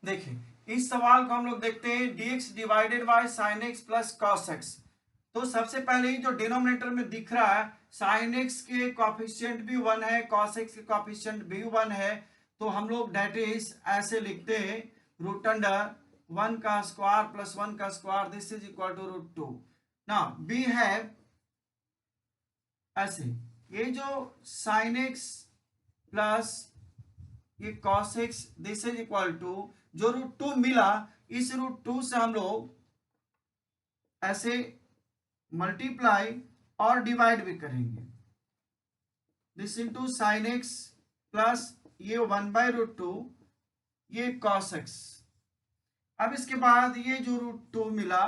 देखिए इस सवाल को हम लोग देखते हैं dx divided by sine x plus cos x. तो सबसे पहले ही जो डिनोमिनेटर में दिख रहा है साइन एक्स के कॉफिशिएंट भी 1 है, कॉस एक्स के कॉफिशिएंट भी 1 है, तो हम लोग डेट इज ऐसे लिखते हैं रूट अंडर 1 का स्क्वायर प्लस 1 का square, this is equal to root 2। Now we have ऐसे ये जो साइन एक्स प्लस ये cos x this is equal to जो रूट 2 मिला, इस रूट 2 से हम लोग ऐसे मल्टीप्लाई और डिवाइड भी करेंगे, this into sine x plus ये 1 बाय रूट 2 ये cos x। अब इसके बाद ये जो रूट 2 मिला,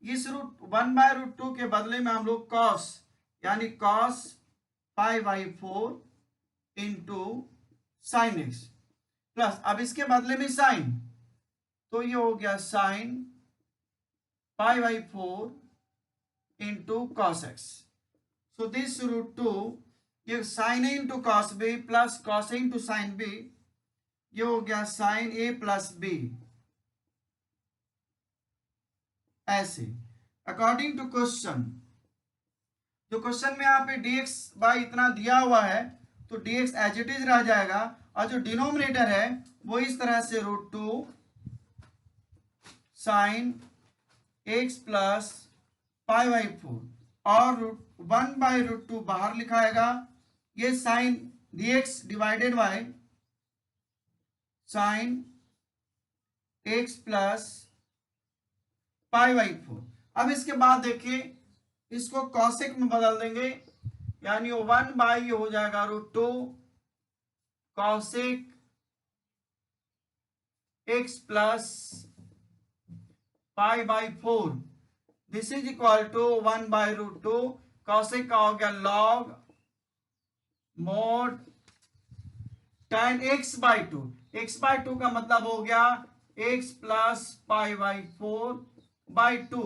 इस रूट 1 बाय रूट 2 के बदले में हम लोग cos यानी cos pi by 4 into sine x plus अब इसके बदले में साइन, तो ये हो गया sine pi by 4 into cos x. So this root 2 ये sine A into cos B plus cos A into sine B, ये हो गया साइन ए प्लस बी। ऐसे अकॉर्डिंग टू क्वेश्चन, जो क्वेश्चन में यहाँ पे dx बाई इतना दिया हुआ है तो dx एज इट इज रह जाएगा, और जो डिनोमिनेटर है वो इस तरह से root 2 sine x plus pi by 4 और रूट 1 बाई रूट 2 बाहर लिखाएगा, ये sine dx divided by sine x plus pi by 4। अब इसके बाद देखिए इसको कॉसेक में बदल देंगे, यानी 1 बाई हो जाएगा root 2 cosec x plus pi by 4, this is equal to 1 by root 2 cosec का हो गया log mod tan x by 2, x by 2 का मतलब हो गया x plus pi by 4 by 2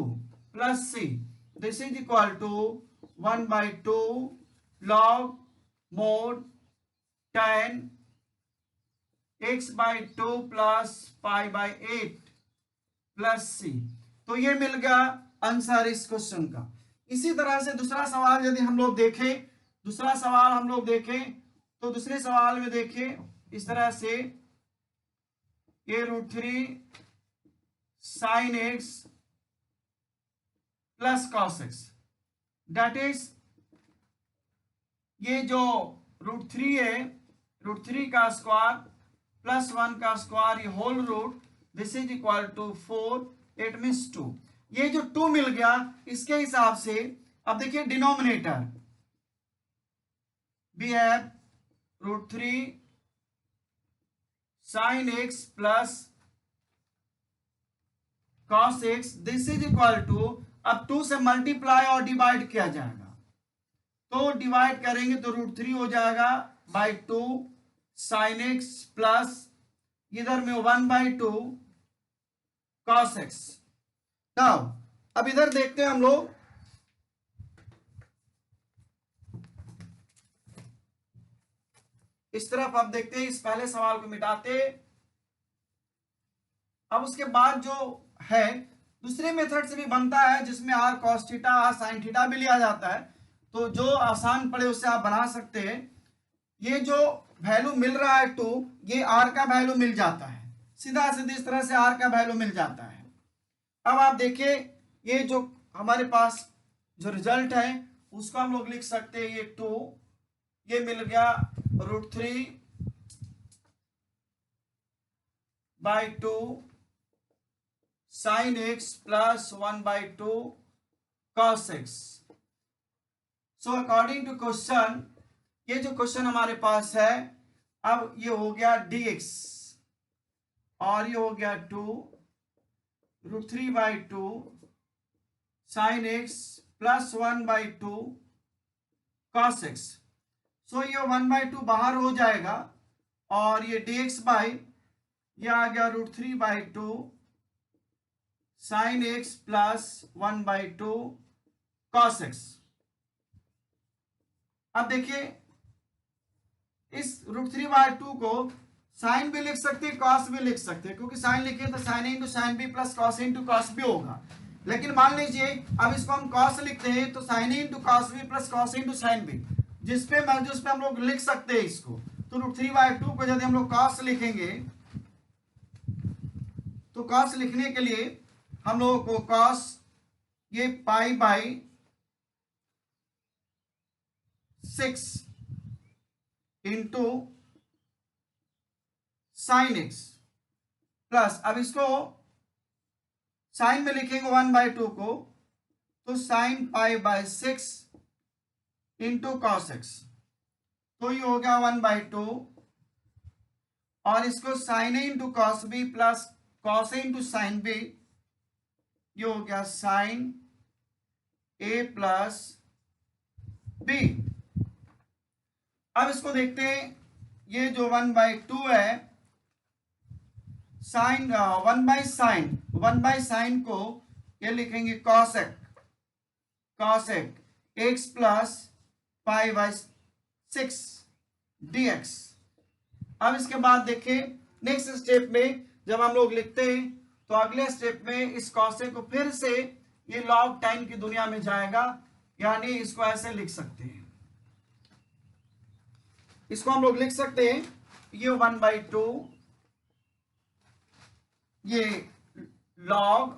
plus c, this is equal to 1 by 2 log mod tan x by 2 plus pi by 8 plus c। तो ये मिल गया आंसर इस क्वेश्चन का। इसी तरह से दूसरा सवाल यदि हम लोग देखें, दूसरा सवाल हम लोग देखें तो दूसरे सवाल में देखिए इस तरह से ये root 3 sine x plus cos x, that is ये जो रूट 3 है, रूट 3 का स्क्वायर प्लस 1 का स्क्वायर ये whole root, this is equal to 4, it means 2। ये जो 2 मिल गया इसके हिसाब से अब देखिए denominator we have root 3 sine x plus cos x, this is equal to अब 2 से मल्टीप्लाई और डिवाइड किया जाएगा, तो डिवाइड करेंगे तो रूट 3 हो जाएगा बाई 2 साइन एक्स प्लस इधर में 1 बाई 2 कॉस एक्स। नाउ अब इधर देखते हैं हम लोग, इस तरफ अब देखते हैं, इस पहले सवाल को मिटाते। अब उसके बाद जो है दूसरे मेथड से भी बनता है जिसमें R cos theta R sine theta भी लिया जाता है, तो जो आसान पड़े उससे आप बना सकते हैं। ये जो वैल्यू मिल रहा है 2, ये आर का वैल्यू मिल जाता है, सीधा सीधा इस तरह से आर का वैल्यू मिल जाता है। अब आप देखिए ये जो हमारे पास जो रिजल्ट है उसको हम लोग लिख सकते हैं, ये 2 ये मिल गया root 3 by 2 sine x plus 1 by 2 cos x. So according to question, ये जो क्वेश्चन हमारे पास है अब ये हो गया dx और ये हो गया 2 root 3 by 2 sine x plus 1 by 2 cos x. So ये 1 बाई 2 बाहर हो जाएगा और ये dx बाई ये आ गया root 3 by 2 sine x plus 1 by 2 cos x. अब देखिए इस रूट 3 बाई 2 को साइन भी लिख सकते हैं, कॉस भी लिख सकते हैं, क्योंकि साइन लिखे तो sine A into sine B plus cos A into cos B होगा। लेकिन मान लीजिए अब इसको हम कॉस लिखते हैं तो sine A into cos B plus cos A into sine B, जिसपे हम लोग लिख सकते हैं इसको। तो √3/2 को यदि हम लोग कॉस लिखेंगे तो कॉस लिखने के लिए हम लोगों को कॉस ये π/6 इंटू साइन एक्स प्लस, अब इसको साइन में लिखेंगे 1/2 को, तो साइन π/6 इंटू कॉस एक्स, तो ये हो गया 1/2, और इसको sine A into cos B plus cos A into sine B, ये हो गया साइन ए प्लस बी। अब इसको देखते हैं, ये जो 1/2 है, साइन 1/sin को ये लिखेंगे cos x प्लस π/6 dx। अब इसके बाद देखिए नेक्स्ट स्टेप में जब हम लोग लिखते हैं तो अगले स्टेप में इस cos को फिर से ये log tan की दुनिया में जाएगा, यानी इसको ऐसे लिख सकते हैं, इसको हम लोग लिख सकते हैं, ये 1/2 ये log,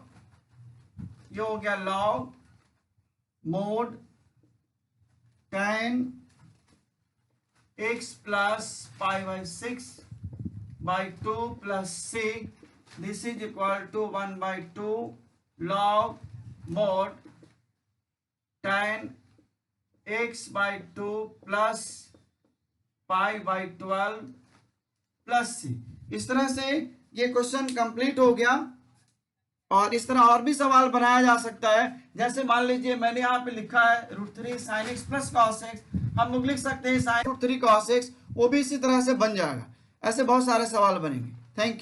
ये हो गया log mod tan x plus π/6/2 plus c, this is equal to 1/2 log mod tan x/2 plus π/12 plus c। इस तरह से ये क्वेश्चन कंप्लीट हो गया। और इस तरह और भी सवाल बनाया जा सकता है, जैसे मान लीजिए मैंने यहाँ पे लिखा है √3 sin x plus cos x, हम लोग लिख सकते हैं sin √3 cos x, वो भी इसी तरह से बन जाएगा। ऐसे बहुत सारे सवाल बनेंगे। Thank you.